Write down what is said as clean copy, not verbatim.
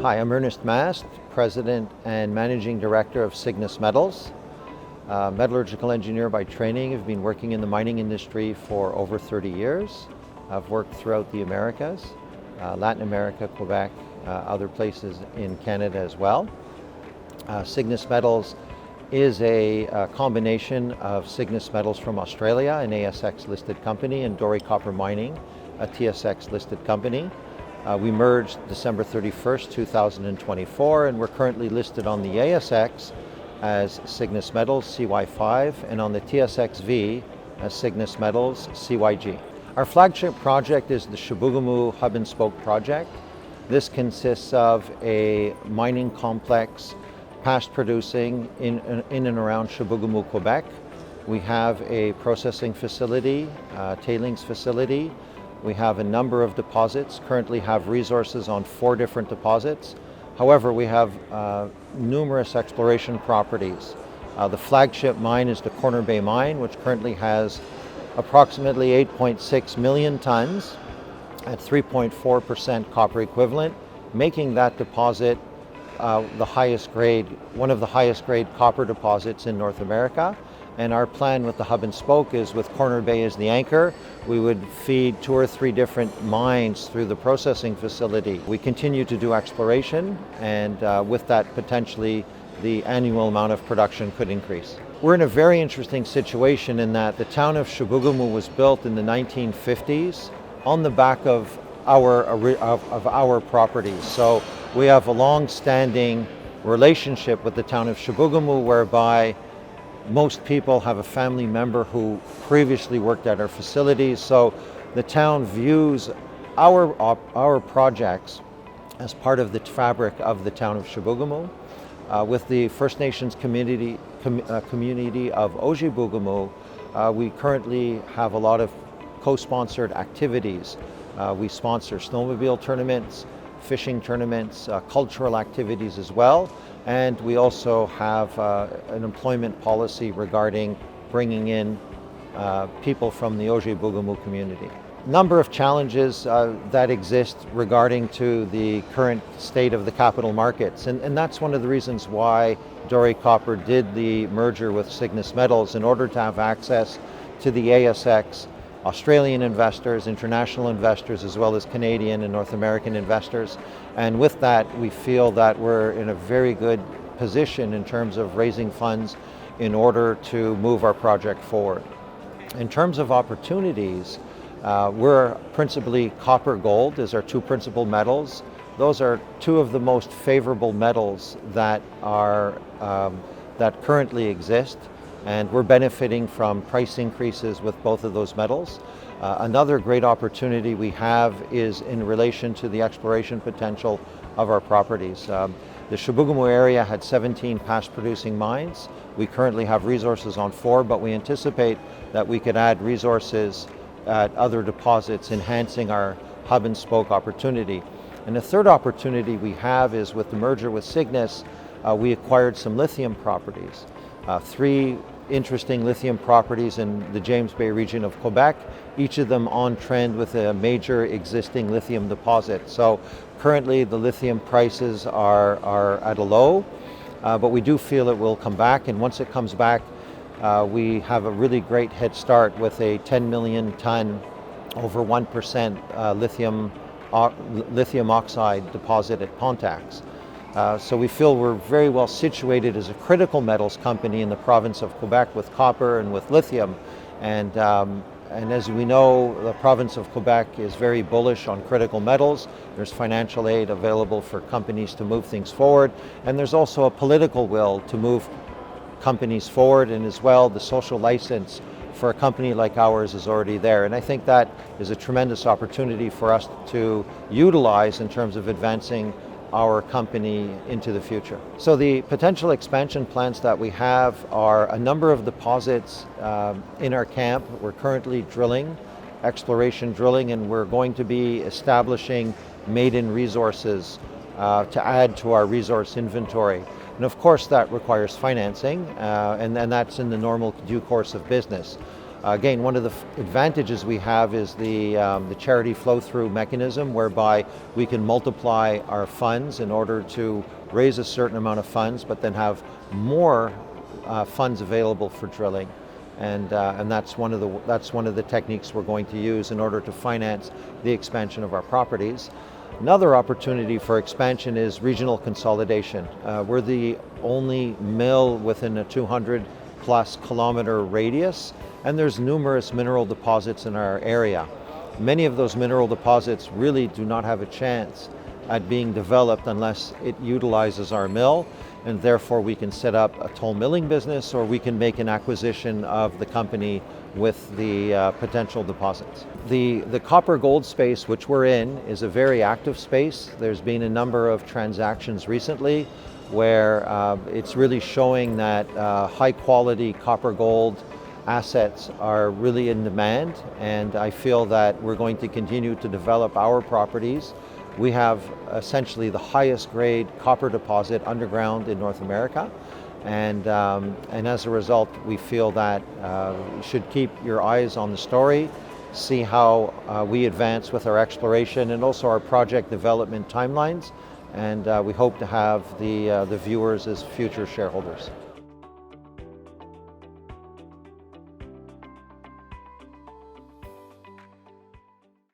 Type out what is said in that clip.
Hi, I'm Ernest Mast, President and Managing Director of Cygnus Metals. Metallurgical engineer by training. I've been working in the mining industry for over 30 years. I've worked throughout the Americas, Latin America, Quebec, other places in Canada as well. Cygnus Metals is a combination of Cygnus Metals from Australia, an ASX listed company, and Doré Copper Mining, a TSX listed company. We merged December 31st, 2024, and we're currently listed on the ASX as Cygnus Metals CY5 and on the TSX-V as Cygnus Metals CYG. Our flagship project is the Chibougamau hub and spoke project. This consists of a mining complex past producing in and around Chibougamau, Quebec. We have a processing facility, tailings facility. We have a number of deposits, currently have resources on 4 different deposits. However, we have numerous exploration properties. The flagship mine is the Corner Bay mine, which currently has approximately 8.6 million tons at 3.4% copper equivalent, making that deposit the highest grade, one of the highest grade copper deposits in North America. And our plan with the hub and spoke is, with Corner Bay as the anchor, we would feed 2 or 3 different mines through the processing facility. We continue to do exploration, and with that, potentially the annual amount of production could increase. We're in a very interesting situation in that the town of Chibougamau was built in the 1950s on the back of our properties. So we have a long-standing relationship with the town of Chibougamau, whereby most people have a family member who previously worked at our facilities. So the town views our projects as part of the fabric of the town of Chibougamau. With the First Nations community of Ojibougamau, we currently have a lot of co-sponsored activities. We sponsor snowmobile tournaments, fishing tournaments, cultural activities as well. And we also have an employment policy regarding bringing in people from the Ojibougamau community. Number of challenges that exist regarding to the current state of the capital markets. And that's one of the reasons why Doré Copper did the merger with Cygnus Metals, in order to have access to the ASX, Australian investors, international investors, as well as Canadian and North American investors. And with that, we feel that we're in a very good position in terms of raising funds in order to move our project forward. In terms of opportunities, we're principally copper gold as our 2 principal metals. Those are 2 of the most favorable metals that currently exist, and we're benefiting from price increases with both of those metals. Another great opportunity we have is in relation to the exploration potential of our properties. The Chibougamau area had 17 past producing mines. We currently have resources on 4, but we anticipate that we could add resources at other deposits, enhancing our hub and spoke opportunity. And the third opportunity we have is, with the merger with Cygnus, we acquired some lithium properties. 3 interesting lithium properties in the James Bay region of Quebec, each of them on trend with a major existing lithium deposit. So currently the lithium prices are at a low, but we do feel it will come back. And once it comes back, we have a really great head start with a 10 million ton, over 1% lithium oxide deposit at Pontax. So we feel we're very well situated as a critical metals company in the province of Quebec, with copper and with lithium. And as we know, the province of Quebec is very bullish on critical metals. There's financial aid available for companies to move things forward. And there's also a political will to move companies forward, and as well the social license for a company like ours is already there. And I think that is a tremendous opportunity for us to utilize in terms of advancing our company into the future. So the potential expansion plans that we have are a number of deposits in our camp. We're currently drilling, exploration drilling, and we're going to be establishing maiden resources to add to our resource inventory. And of course that requires financing, and that's in the normal due course of business. Again, one of the advantages we have is the charity flow-through mechanism, whereby we can multiply our funds in order to raise a certain amount of funds, but then have more funds available for drilling. And that's one of the techniques we're going to use in order to finance the expansion of our properties. Another opportunity for expansion is regional consolidation. We're the only mill within a 200 plus kilometer radius, and there's numerous mineral deposits in our area. Many of those mineral deposits really do not have a chance at being developed unless it utilizes our mill, and therefore we can set up a toll milling business, or we can make an acquisition of the company with the potential deposits. The copper gold space which we're in is a very active space. There's been a number of transactions recently where it's really showing that high quality copper gold assets are really in demand, and I feel that we're going to continue to develop our properties. We have essentially the highest grade copper deposit underground in North America, and as a result we feel that you should keep your eyes on the story, see how we advance with our exploration and also our project development timelines, and we hope to have the viewers as future shareholders.